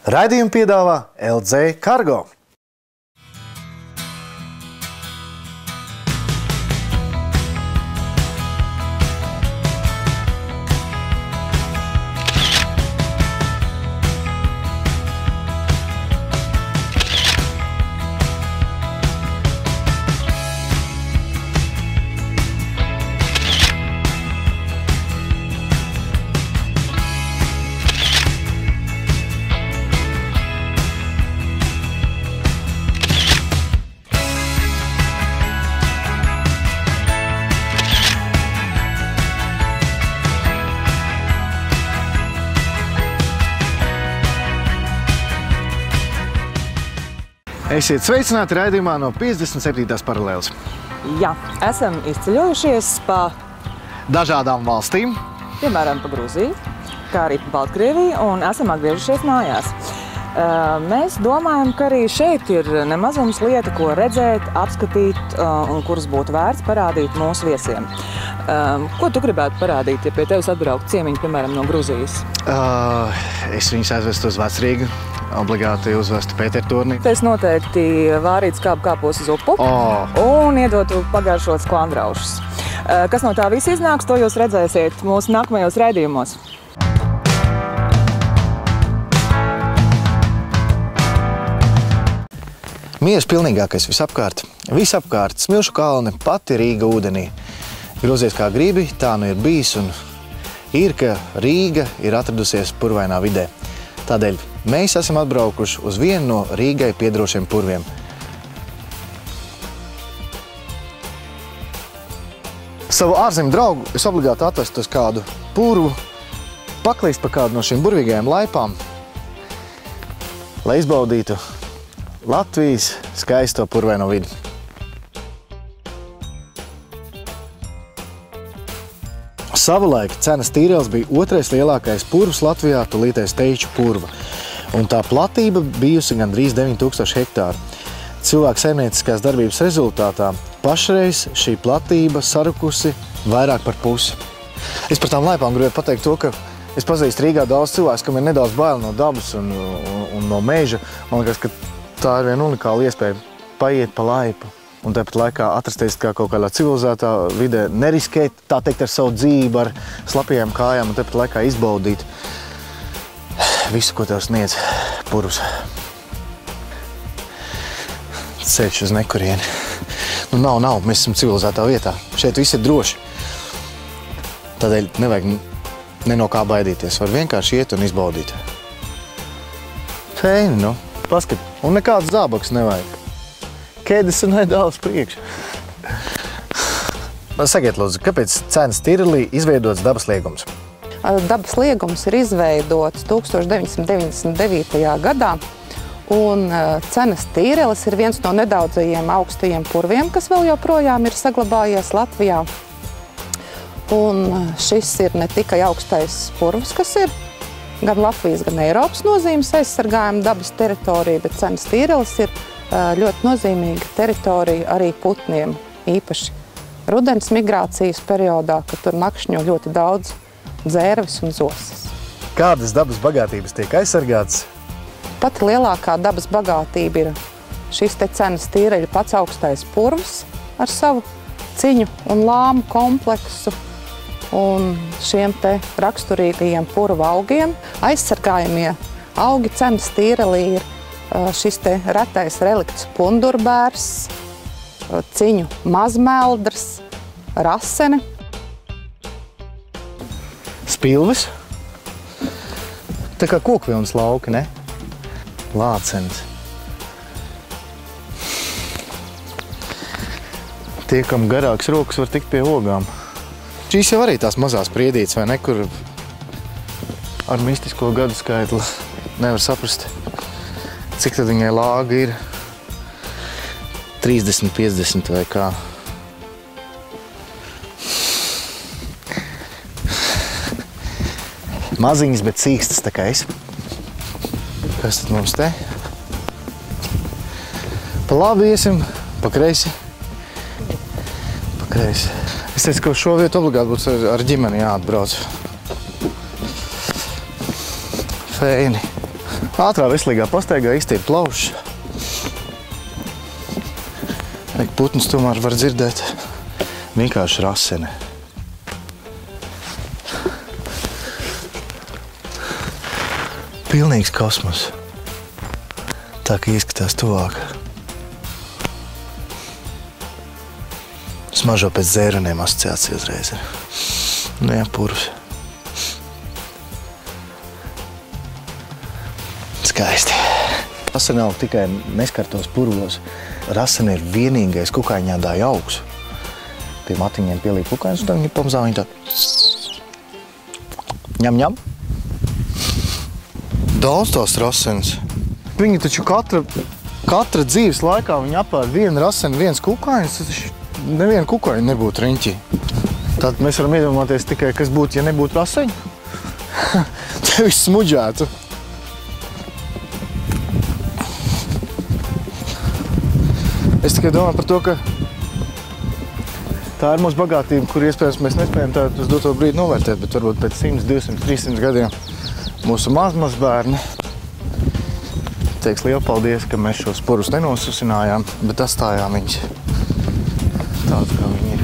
Raidījumu piedāvā LZ Cargo. Esiet sveicināti raidījumā no 57. paralēles. Jā, esam izceļojušies pa dažādām valstīm, piemēram, pa Gruziju, kā arī pa Baltkrieviju, un esam atgriežušies mājās. Mēs domājam, ka arī šeit ir nemazums lieta, ko redzēt, apskatīt un kuras būtu vērts parādīt mūsu viesiem. Ko tu gribētu parādīt, ja pie tevis atbraukt ciemiņi, piemēram, no Gruzijas? Es viņus aizvestu uz Vecrīgu, obligāti uzvestu Pētertorni. Es noteikti vārītu skābu kāpos uz upu un iedotu pagaršots klandraušus. Kas no tā viss iznāks, to jūs redzēsiet mūsu nākamajos raidījumos. Miers pilnīgākais visapkārt. Visapkārt smilšu kalni, pati Rīga ūdenī. Grozies kā gribi, tā nu ir bijis un ir, ka Rīga ir atradusies purvainā vidē. Tādēļ mēs esam atbraukuši uz vienu no Rīgai piederošiem purviem. Savu ārzemju draugu es obligāti atvestu uz kādu purvu, paklīst pa kādu no šīm burvīgajām laipām, lai izbaudītu Latvijas skaisto purvaino vidi. Savulaik Cenas Tīrelis bija otrais lielākais purvs Latvijā, tūlītais Teiču purva, un tā platība bijusi gandrīz 9000 hektāru. Cilvēku saimnieciskās darbības rezultātā pašreiz šī platība sarukusi vairāk par pusi. Es par tām laipām gribētu pateikt to, ka es pazīstu Rīgā daudz cilvēku, kam ir nedaudz bail no dabas un no meža. Man liekas, ka tā ir viena unikāla iespēja paiet pa laipu. Un tāpat laikā atrasties kā kaut kādā civilizētā vidē, neriskēt, tā teikt, ar savu dzīvi, ar slapjām kājām, un tāpat laikā izbaudīt visu, ko tev sniedz purvs. Ceļš uz nekurieni. Nu, nav, mēs esam civilizētā vietā. Šeit viss ir droši. Tādēļ nevajag ne no kā baidīties. Var vienkārši iet un izbaudīt. Feini, nu, paskat. Un nekāds zābaks nevajag. Kēdes un nedaudz priekš. Sakiet, lūdzu, kāpēc Cenas Tīrelī izveidots dabas liegums? Dabas liegums ir izveidots 1999. gadā, un Cenas Tīrelis ir viens no nedaudzajiem augstajiem purviem, kas vēl joprojām ir saglabājies Latvijā. Un šis ir ne tikai augstais purvs, kas ir gan Latvijas, gan Eiropas nozīmes aizsargājuma dabas teritorija, bet Cenas Tīrelis ir ļoti nozīmīga teritorija arī putniem, īpaši rudens migrācijas periodā, kad tur nakšņo ļoti daudz dzērves un zosas. Kādas dabas bagātības tiek aizsargātas? Pati lielākā dabas bagātība ir šis te Cenas Tīreļa pats augstais purvs ar savu ciņu un lāmu kompleksu un šiem te raksturīgajiem purva augiem. Aizsargājamie augi Cenas Tīrelī ir šis te retais relikts pundurbērs, ciņu mazmeldrs, rasene. Spilves. Tā kā kokvilnas lauki, ne? Lācenis. Tie, kam garāks rokas, var tikt pie ogām. Šīs jau arī tās mazās priedītes, vai ne, kur ar mistisko gadu skaitli nevar saprast, cik tad viņai lāga ir 30, 50 vai kā. Maziņas, bet sīkstas tā kā es. Kas tad mums te? Pa labi iesim, pa kreisi. Pa kreisi. Es teicu, ka šo vietu obligāti būtu ar ģimeni jāatbrauc. Feini. Ātrā veselīgā pastaigā iztīra plaušas. Putns tomēr var dzirdēt vienkārši raseni. Pilnīgs kosmos. Tā kā izskatās tuvāk. Smažo pēc zēruniem asociācija uzreiz ir. Nu jā, purvs. Skaisti. Raseni aug tikai neskartos purvos. Raseni ir vienīgais kukaiņādāja augs. Pie matiņiem pielīk kukaiņus, un tad viņi pamazā viņi tā. Ņem, ņem. Daudz tās rasenes. Viņi taču katra dzīves laikā viņi apēd vienu raseni, viens kukaiņus, tad neviena kukaiņa nebūtu riņķī. Tad mēs varam iedomāties tikai, kas būtu, ja nebūtu raseņu. Te viss smuģētu. Es tikai domāju par to, ka tā ir mūsu bagātība, kur iespējams mēs nespējam tādu uz doto brīdi novērtēt, bet varbūt pēc 100, 200, 300 gadiem mūsu mazbērni teiks lielu paldies, ka mēs šos purvus nenosusinājām, bet atstājām viņus tāds, kā viņi ir.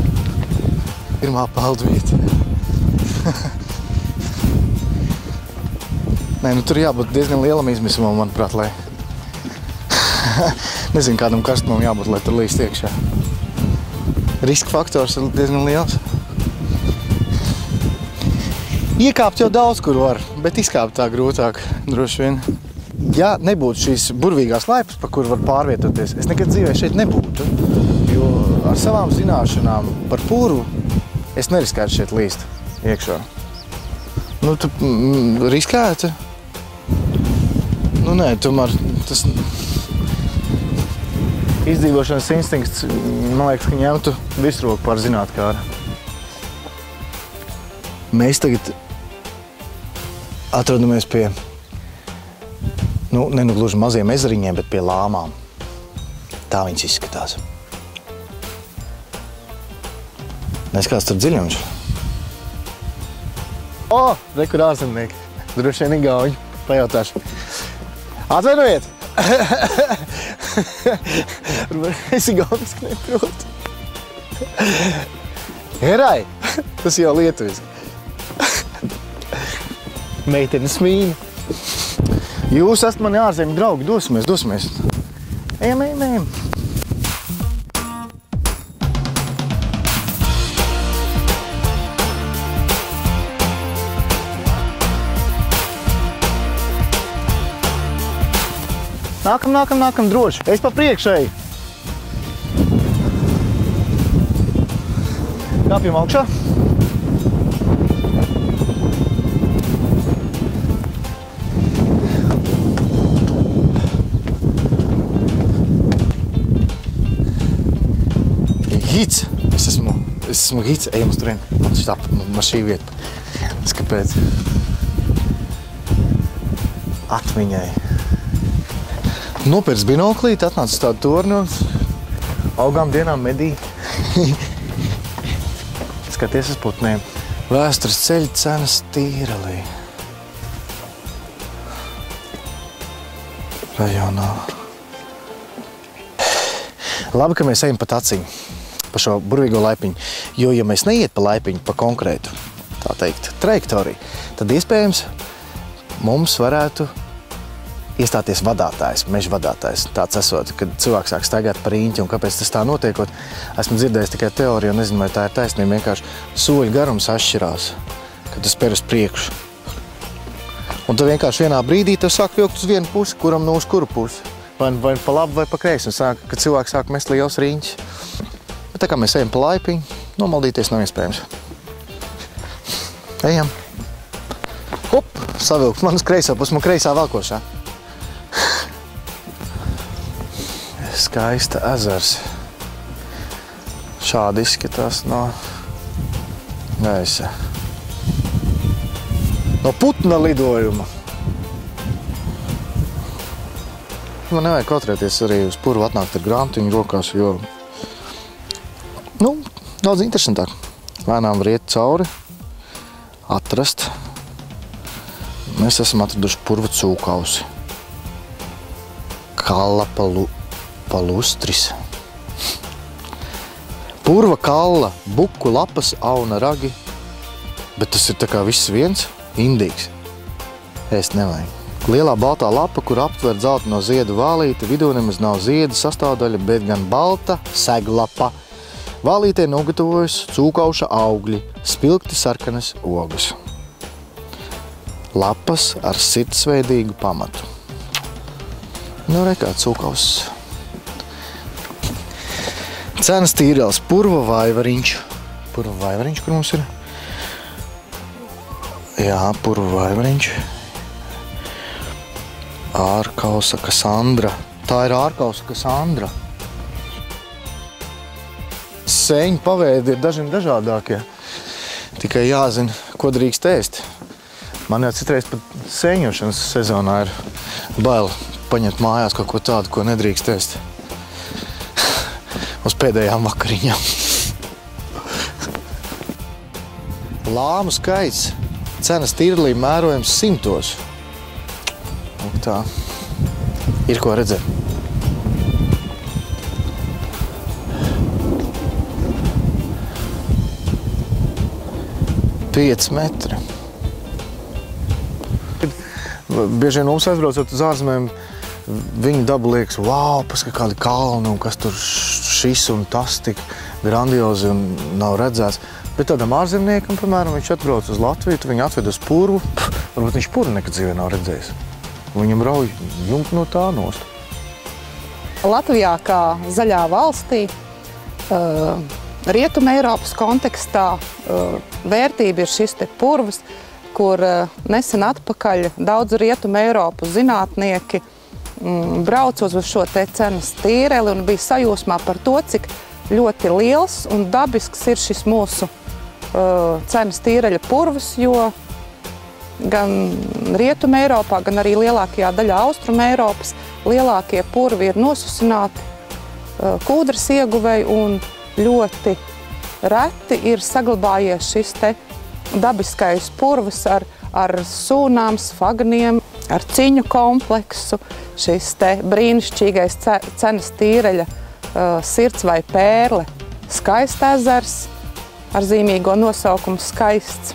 Pirmā peldvieta. Nē, nu tur jābūt diezgan lielam izmisumam, manuprāt, lai nezinu, kādam karstumam jābūt, lai tur līst iekšā. Riska faktors ir diezgan liels. Iekāpt jau daudz, kur var, bet izkāpt tā grūtāk, droši vien. Ja nebūtu šīs burvīgās laipas, pa kur var pārvietoties, es nekad dzīvē šeit nebūtu, jo ar savām zināšanām par purvu es neriskētu šeit līst iekšā. Nu, tu riskētu? Nu, nē, tomēr tas izdzīvošanas instinkts, man liekas, ka ņemtu virsroku pār zinātkāra. Mēs tagad atrodamies pie, ne gluži maziem ezeriņiem, bet pie lāmām. Tā viņas izskatās. Neskatās tur dziļums. O, re, kur ārzemnieki. Droši vien igauņi. Pajautāšu. Atvainojiet! Es igauniski neprotu. Herai! Tas jau lietuviski. Meitenes mīna. Jūs esat mani ārzemju draugi. Dosimies. Ejam. Nākam, droši. Es pa priekšēji. Kāpjam augšā. Hits. Es esmu hits. Ejam uz turien. Man šī vieta. Es kāpēc? Atmiņai. Nopirks binoklīti, atnāca uz tādu torni un augām dienām medī. Skaties uz putniem. Vēstures ceļa cenas Tīrelī. Rajonā. Labi, ka mēs ejam pa taciņu, pa šo burvīgo laipiņu. Jo, ja mēs neiet pa laipiņu, pa konkrētu, tā teikt, trajektoriju, tad iespējams mums varētu iestāties vadātājs, meža vadātājs, tāds esot, kad cilvēks sāk staigāt par riņķi, un kāpēc tas tā notiekot, esmu dzirdējis tikai teoriju, un nezinu, vai tā ir taisnība, vienkārši soļu garums atšķirās, kad tu spēr uz priekšu. Un tad vienkārši vienā brīdī tev sāk vilkt uz vienu pusi, kuram no uz kuru pusi. Vai pa labi, vai pa kreisi, un kad cilvēks sāk mest liels riņķis. Bet tā kā mēs ejam pa laipiņu, nomaldīties nav iespējams. Ejam. Hop, savilkt man uz kreisā pusi, man kreisā valkošā. Skaista ezers. Šādi izskatās no gaisa. No putna lidojuma. Man nevajag kautrēties arī uz purvu atnākt ar grāmatiņu rokās, jo daudz interesantāk. Lēnām var iet cauri, atrast. Mēs esam atraduši purva cūkausi. Kalla palustris. Purva, kalla, buku, lapas, auna, ragi. Bet tas ir tā kā viss viens, indīgs. Ēst nevajag. Lielā baltā lapa, kur aptver dzelteno ziedu vālīti, vidū nemaz nav ziedu sastāvdaļa, bet gan balta seglapa. Vālītē nogatavojas cūkauša augļi, spilgti sarkanas ogas. Lapas ar sirdsveidīgu pamatu. Nu, re, kā cūkaus. Cenas tīrēls, purva vaivariņš. Purva vaivariņš, kur mums ir? Jā, purva vaivariņš. Ārkausa Kasandra. Tā ir ārkausa Kasandra. Sēņu paveidi ir dažādākie. Tikai jāzina, ko drīkst ēst. Man jau citreiz pat sēņošanas sezonā ir bail paņemt mājās kaut ko tādu, ko nedrīkst ēst. Uz pēdējām vakariņām. Lāmu skaits. Cenas tīrlī mērojams 100. Tā ir ko redzēt. Pieci metri. Bieži vien mums aizbraucot uz ārzemēm, viņi dabu liekas, wow, paska kādi kalni un kas tur šis un tas tik grandiozi un nav redzēts. Bet tādam ārzemniekam, piemēram, viņš atbrauc uz Latviju, viņu atved uz Purvu, varbūt viņš Purvu nekad dzīvē nav redzējis. Viņam rauj jumtu no tā nost. Latvijā kā zaļā valstī, Rietuma Eiropas kontekstā vērtība ir šis te purvs, kur nesen atpakaļ daudz Rietuma Eiropas zinātnieki brauc uz šo te cenas tīreli un bija sajūsmā par to, cik ļoti liels un dabisks ir šis mūsu cenas tīreļa purvs, jo gan Rietuma Eiropā, gan arī lielākajā daļā Austruma Eiropas lielākie purvi ir nosusināti kūdras ieguvēji un ļoti reti ir saglabājies šis te dabiskais purvs ar sūnām, sfagniem, ar ciņu kompleksu, šis te brīnišķīgais cenas tīreļa sirds vai pērle, skaists ezers ar zīmīgo nosaukumu skaists.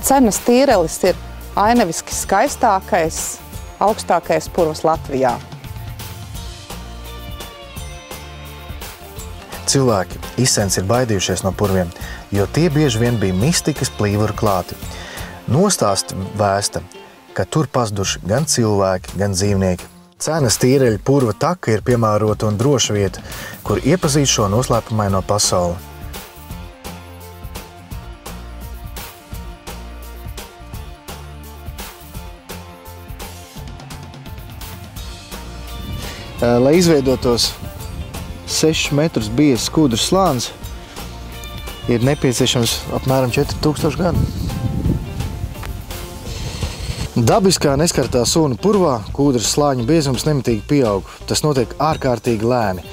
Cenas tīrelis ir aineviski skaistākais, augstākais purvs Latvijā. Cilvēki izsens ir baidījušies no purviem, jo tie bieži vien bija mistikas plīvuru klāti. Nostāsti vēsta, ka tur pazuduši gan cilvēki, gan dzīvnieki. Cenas tīreļa purva taka ir piemērota un droša vieta, kur iepazīt šo noslēpumaino pasauli. Lai izveidotos 6 metrus biezs kūdras slānis, ir nepieciešams apmēram 4000 gadu. Dabiskā neskartā sūna purvā kūdras slāņa biezums nemitīgi pieaug. Tas notiek ārkārtīgi lēni,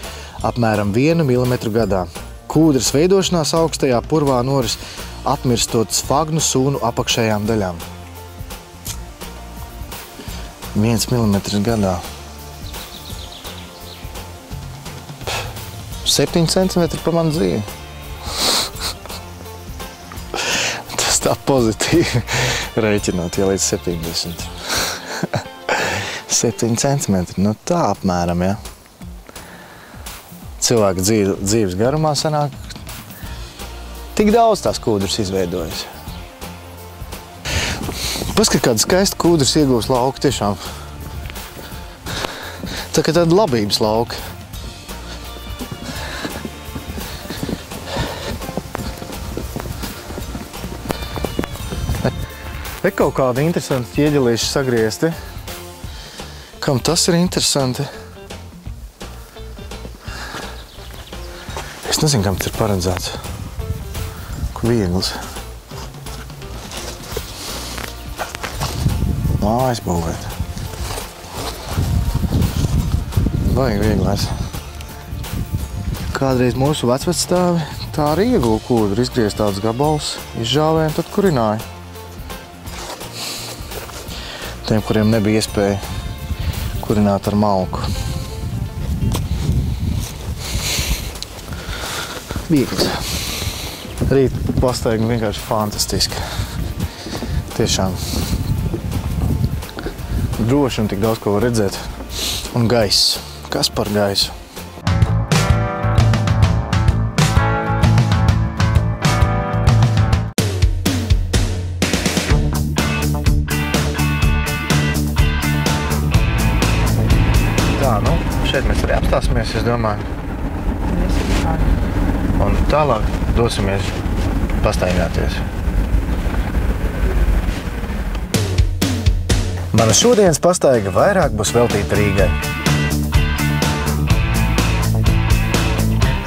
apmēram 1 milimetru gadā. Kūdras veidošanās augstajā purvā noris atmirstot sfagnu sūnu apakšējām daļām. 1 milimetrs gadā. 7 centimetri pa manu dzīvi. Tas tā pozitīvi rēķinot, ja līdz 70. 7 centimetri, nu tā apmēram, ja. Cilvēka dzīves garumā sanāk tik daudz tās kūdras izveidojas. Paskat, kāda skaista kūdras iegūst lauka tiešām. Tā kā tāda labības lauka. Te kaut kāda interesanta ķieģelīša sagriezti. Kam tas ir interesanti? Es nezinu, kam tas ir paredzēts. Ko viegls. Aizbūvēt. Vajag vieglais. Kādreiz mūsu vecvecstāvi tā arī ieguva kūdru, izgriez tāds gabals, izžāvēja un tad kurināja. Tiem, kuriem nebija iespēja uzkurināt ar malku. Viegls. Rīt pastaigumi vienkārši fantastiski. Tiešām droši un tik daudz ko var redzēt. Un gaiss. Kas par gaisu? Tā, nu, šeit mēs arī apstāsimies, es domāju. Un tālāk dosimies pastaigāties. Mana šodienas pastaiga vairāk būs veltīta Rīgai.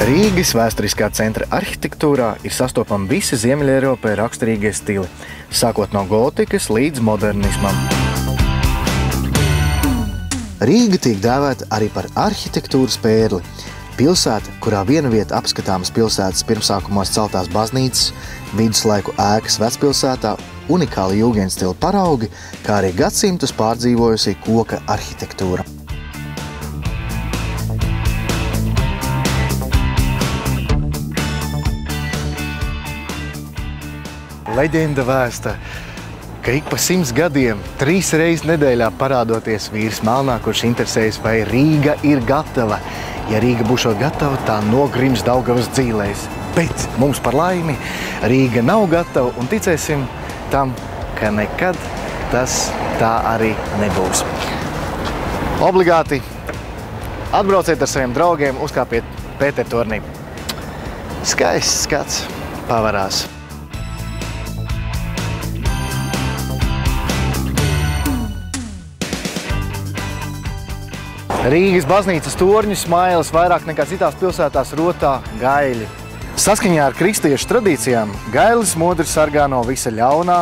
Rīgas vēsturiskā centra arhitektūrā ir sastopami visi Ziemeļeiropai raksturīgie stili, sākot no gotikas līdz modernismam. Rīga tiek dēvēta arī par arhitektūras pērli. Pilsēta, kurā viena vieta apskatāmas pilsētas pirmsākumos celtās baznīcas, viduslaiku ēkas vecpilsētā, unikāli jūgenstila paraugi, kā arī gadsimtus pārdzīvojusi koka arhitektūra. Leģenda vēsta, ka ik pa 100 gadiem 3 reizes nedēļā parādoties vīrs melnā, kurš interesējas, vai Rīga ir gatava. Ja Rīga būšot gatava, tā nogrims Daugavas dzīlēs. Bet mums par laimi Rīga nav gatava un ticēsim tam, ka nekad tas tā arī nebūs. Obligāti atbrauciet ar saviem draugiem, uzkāpiet Pētertornī. Skaists skats pavarās. Rīgas baznīcas torņus smailes vairāk nekā citās pilsētās rotā gaļi. Saskaņā ar kristiešu tradīcijām gailis modri sargā no visa ļaunā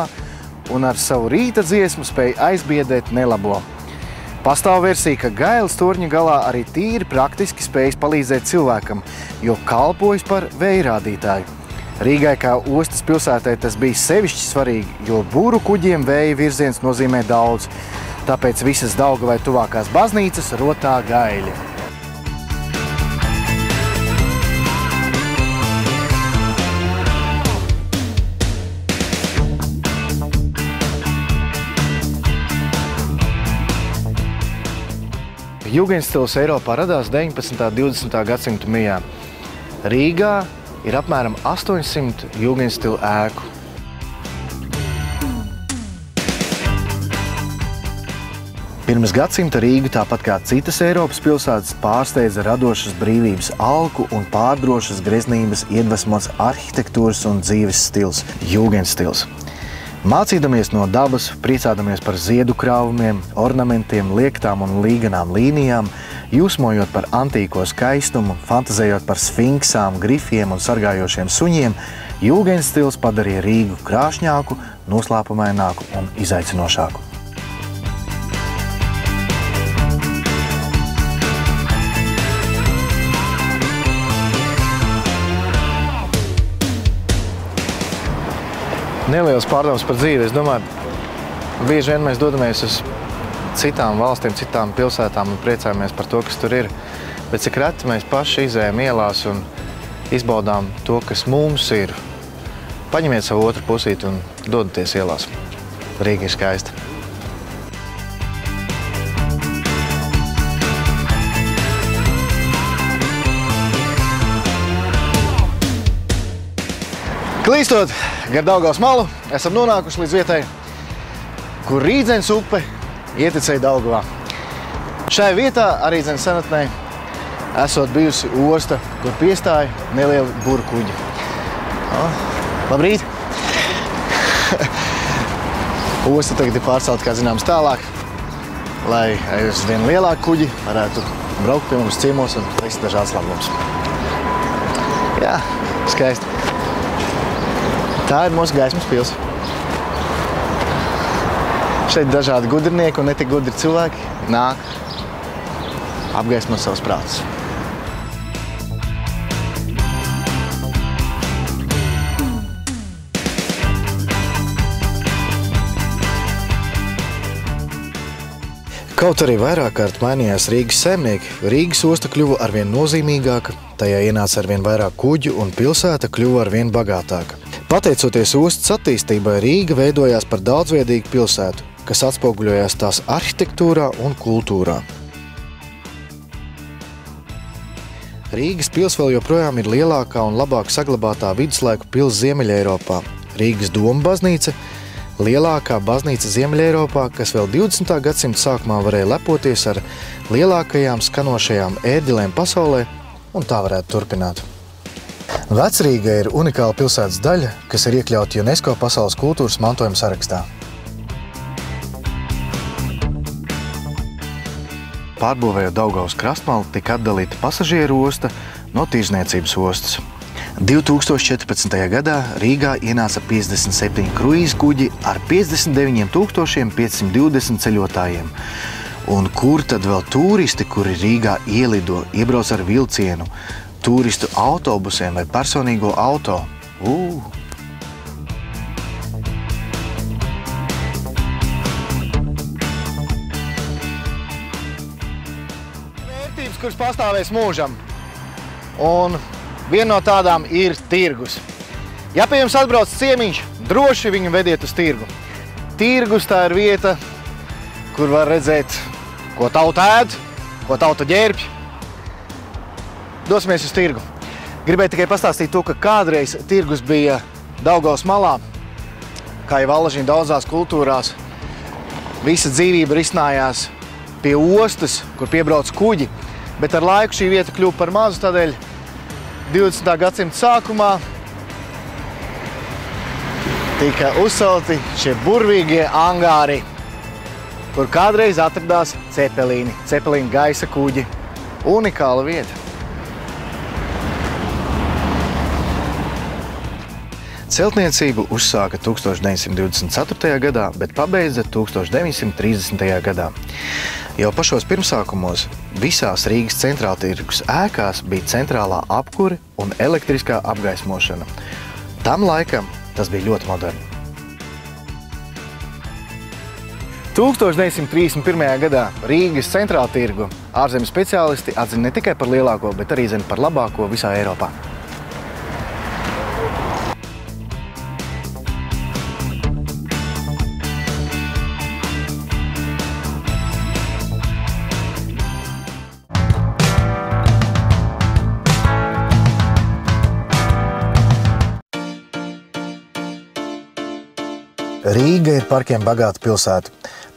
un ar savu rīta dziesmu spēj aizbiedēt nelabo. Pastāv versija, ka gailis torņa galā arī tīri praktiski spējas palīdzēt cilvēkam, jo kalpojas par vējrādītāju. Rīgai kā ostas pilsētai tas bija sevišķi svarīgi, jo būru kuģiem vēja virziens nozīmē daudz. Tāpēc visas Daugavai tuvākās baznīcas rotā gaļi. Jūgenstils Eiropā radās 19. un 20. gadsimta mijā. Rīgā ir apmēram 800 jūgenstilu ēku. Pirms gadsimta Rīgu, tāpat kā citas Eiropas pilsētas, pārsteidza radošas brīvības alku un pārdrošas greznības iedvesmots arhitektūras un dzīves stils – jūgenstils. Mācīdamies no dabas, priecādamies par ziedu krāvumiem, ornamentiem, liektām un līganām līnijām, jūsmojot par antīko skaistumu, fantazējot par sfinksām, grifiem un sargājošiem suņiem, jūgenstils padarīja Rīgu krāšņāku, noslēpumaināku un izaicinošāku. Neliels pārdoms par dzīvi. Es domāju, bieži vien mēs dodamies uz citām valstīm, citām pilsētām un priecājamies par to, kas tur ir. Bet cik reti mēs paši izējam ielās un izbaudām to, kas mums ir. Paņemiet savu otru pusīti un dodaties ielās. Rīga ir skaista. Klīstot gar Daugavas malu, esam nonākuši līdz vietai, kur Rīdzenes upe ietekmēja Daugavā. Šai vietā Rīdzenes senatnē esot bijusi osta, kur piestāja nelieli būru kuģi. Labrīt! Osta tagad ir pārcelta, kā zināms, tālāk, lai uz vienu lielāku kuģi varētu braukt pie mums ciemos un veikt dažādas labumus. Jā, skaisti. Tā ir mūsu gaismas pils. Šeit dažādi gudrinieki un netik gudri cilvēki nāk apgaismot savus prātus. Kaut arī vairāk kārt mainījās Rīgas saimnieki, Rīgas osta kļuva arvien nozīmīgāka, tajā ienāca arvien vairāk kuģu un pilsēta kļuva arvien bagātāka. Pateicoties ostas attīstībai, Rīga veidojās par daudzveidīgu pilsētu, kas atspoguļojās tās arhitektūrā un kultūrā. Rīgas pils vēl joprojām ir lielākā un labāk saglabātā viduslaiku pils Ziemeļeiropā. Rīgas Doma baznīca – lielākā baznīca Ziemeļeiropā, kas vēl 20. gadsimta sākumā varēja lepoties ar lielākajām skanošajām ērģelēm pasaulē, un tā varētu turpināt. Vecrīga ir unikāla pilsētas daļa, kas ir iekļauta UNESCO pasaules kultūras mantojuma sarakstā. Pārbūvējot Daugavas krastmalu, tika atdalīta pasažieru osta no tirzniecības ostas. 2014. gadā Rīgā ienāca 57 kruīzu kuģi ar 59 520 ceļotājiem. Un kur tad vēl turisti, kuri Rīgā ielido, iebrauc ar vilcienu, turistu autobusiem vai personīgo auto? Vērtības, kuras pastāvēs mūžam. Un viena no tādām ir tirgus. Ja pie jums atbrauc ciemiņš, droši viņu vediet uz tirgu. Tirgus tā ir vieta, kur var redzēt, ko tauta ēd, ko tauta ģērbj. Dosimies uz tirgu. Gribēju tikai pastāstīt to, ka kādreiz tirgus bija Daugavas malā, kā jau allažina daudzās kultūrās. Visa dzīvība risinājās pie ostas, kur piebrauc kuģi, bet ar laiku šī vieta kļuva par mazu, tādēļ 20. gadsimta sākumā tika uzcelti šie burvīgie angāri, kur kādreiz atradās cepelīni gaisa kuģi. Unikāla vieta. Celtniecību uzsāka 1924. gadā, bet pabeidza 1930. gadā. Jau pašos pirmsākumos visās Rīgas centrāltirgus ēkās bija centrālā apkure un elektriskā apgaismošana. Tam laikam tas bija ļoti moderni. 1931. gadā Rīgas centrāltirgu ārzemju speciālisti atzina ne tikai par lielāko, bet arī par labāko visā Eiropā. Rīga ir parkiem bagāta pilsēta.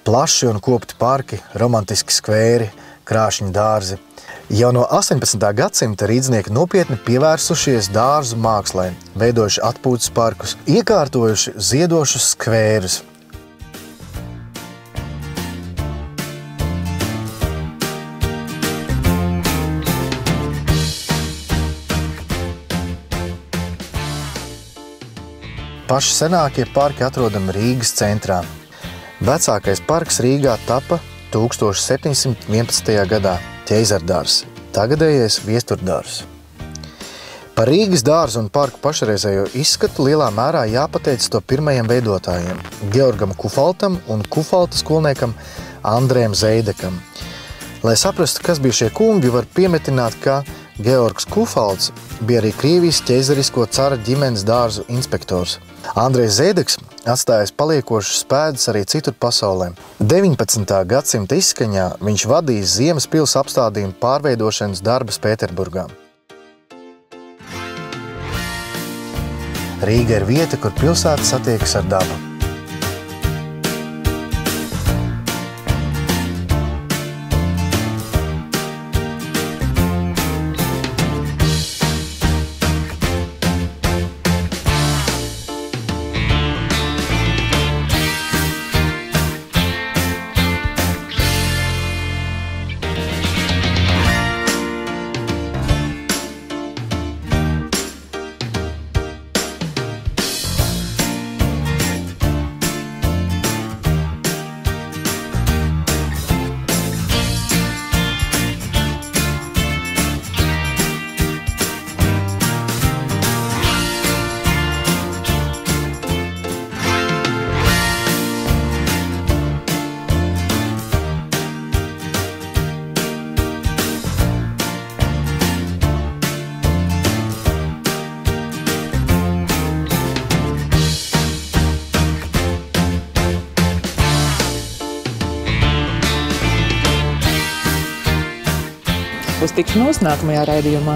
Plaši un kopti parki, romantiski skvēri, krāšņi dārzi. Jau no 18. gadsimta rīdznieki nopietni pievērsušies dārzu mākslai, veidojuši atpūtas parkus, iekārtojuši ziedošus skvērus. Paši senākie parki atrodami Rīgas centrā. Vecākais parks Rīgā tapa 1711. gadā – Ķeizardārs, tagadējais Viesturdārs. Par Rīgas dārzu un parku pašreizējo izskatu lielā mērā jāpateic to pirmajiem veidotājiem – Georgam Kufaltam un Kufalta skolniekam Andrejam Zeidekam. Lai saprastu, kas bija šie kungi, var piemetināt, ka Georgs Kufalts bija arī Krievijas ķeizarisko cara ģimenes dārzu inspektors. Andrejs Zeideks atstājis paliekošus pēdas arī citur pasaulē. 19. gadsimta izskaņā viņš vadīs Ziemas pils apstādījumu pārveidošanas darbus Pēterburgā. Rīga ir vieta, kur pilsēta satiekas ar dabu. Uz tikšanos nākamajā raidījumā!